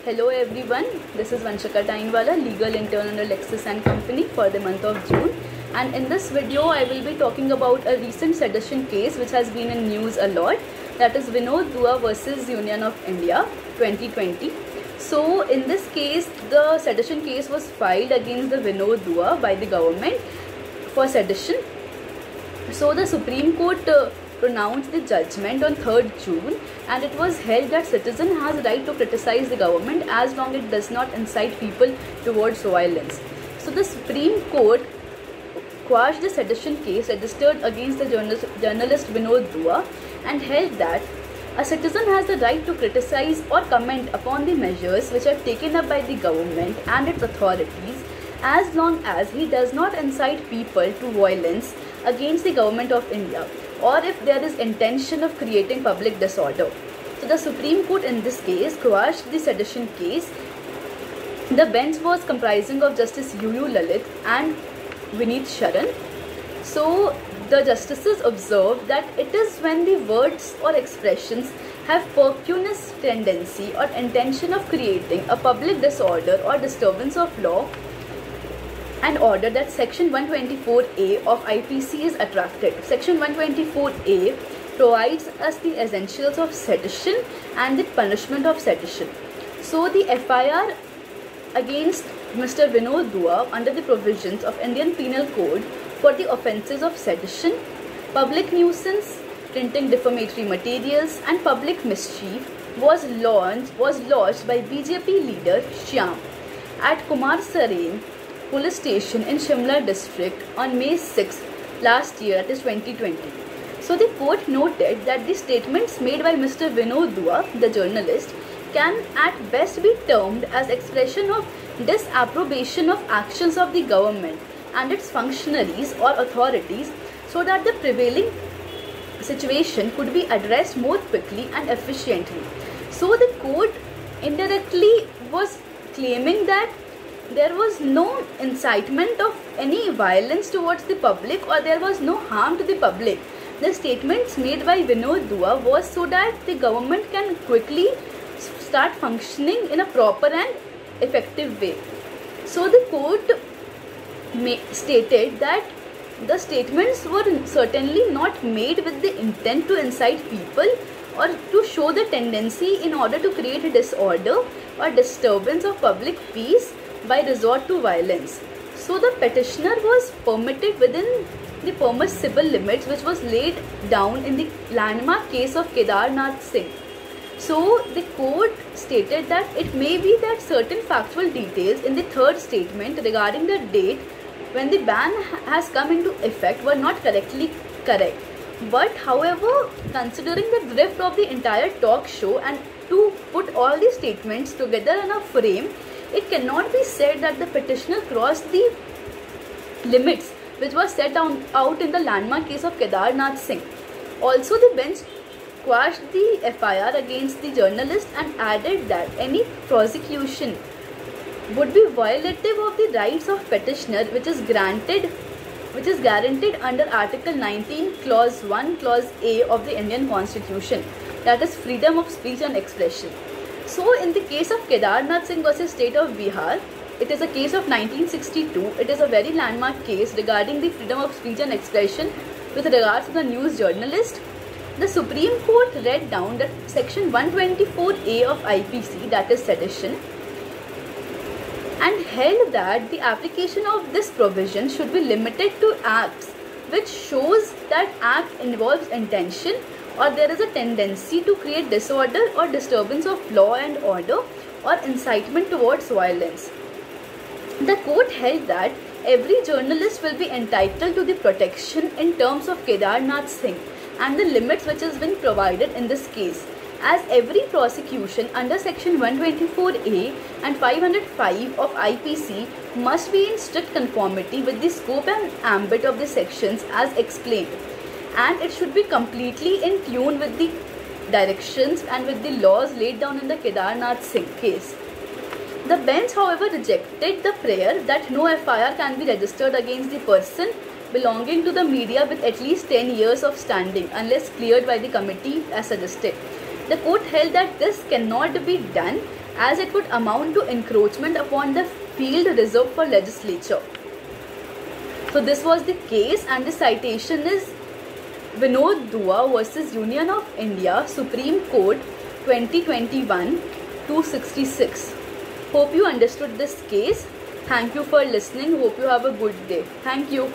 Hello everyone, this is Vanshika Tainwala, legal intern under Lexis and Company for the month of June. And in this video, I will be talking about a recent sedition case which has been in news a lot. That is Vinod Dua versus Union of India 2020. So in this case, the sedition case was filed against the Vinod Dua by the government for sedition. So the Supreme Court pronounced the judgment on 3rd June, and it was held that citizen has a right to criticize the government as long as it does not incite people towards violence. So the Supreme Court quashed the sedition case registered against the journalist Vinod Dua and held that a citizen has the right to criticize or comment upon the measures which are taken up by the government and its authorities as long as he does not incite people to violence against the government of India, or if there is intention of creating public disorder. So the Supreme Court in this case quashed the sedition case. The bench was comprising of Justice U.U. Lalit and Vineet Sharan. So the justices observed that it is when the words or expressions have pernicious tendency or intention of creating a public disorder or disturbance of law and order that Section 124A of IPC is attracted. Section 124A provides us the essentials of sedition and the punishment of sedition. So the FIR against Mr. Vinod Dua under the provisions of Indian Penal Code for the offences of sedition, public nuisance, printing defamatory materials and public mischief was lodged by BJP leader Shyam at Kumar Sarain police station in Shimla district on May 6 last year, that is 2020. So the court noted that the statements made by Mr. Vinod Dua, the journalist, can at best be termed as expression of disapprobation of actions of the government and its functionaries or authorities, so that the prevailing situation could be addressed more quickly and efficiently. So the court indirectly was claiming that there was no incitement of any violence towards the public, or there was no harm to the public. The statements made by Vinod Dua was so that the government can quickly start functioning in a proper and effective way. So the court stated that the statements were certainly not made with the intent to incite people or to show the tendency in order to create a disorder or disturbance of public peace by resort to violence. So the petitioner was permitted within the permissible limits which was laid down in the landmark case of Kedarnath Singh. So the court stated that it may be that certain factual details in the third statement regarding the date when the ban has come into effect were not correctly correct. But however, considering the drift of the entire talk show and to put all the statements together in a frame, it cannot be said that the petitioner crossed the limits which was set out in the landmark case of Kedarnath Singh. Also, the bench quashed the FIR against the journalist and added that any prosecution would be violative of the rights of petitioner which is guaranteed under Article 19 Clause 1 Clause A of the Indian Constitution, that is freedom of speech and expression. So in the case of Kedarnath Singh versus State of Bihar, it is a case of 1962. It is a very landmark case regarding the freedom of speech and expression with regards to the news journalist. The Supreme Court read down that Section 124A of IPC, that is sedition, and held that the application of this provision should be limited to acts which shows that act involves intention or there is a tendency to create disorder or disturbance of law and order or incitement towards violence. The court held that every journalist will be entitled to the protection in terms of Kedarnath Singh and the limits which has been provided in this case, as every prosecution under Section 124A and 505 of IPC must be in strict conformity with the scope and ambit of the sections as explained, and it should be completely in tune with the directions and with the laws laid down in the Kedarnath Singh case. The bench, however, rejected the prayer that no FIR can be registered against the person belonging to the media with at least 10 years of standing unless cleared by the committee as suggested. The court held that this cannot be done as it would amount to encroachment upon the field reserved for legislature. So this was the case, and the citation is Vinod Dua versus Union of India, Supreme Court, 2021, 266. Hope you understood this case. Thank you for listening. Hope you have a good day. Thank you.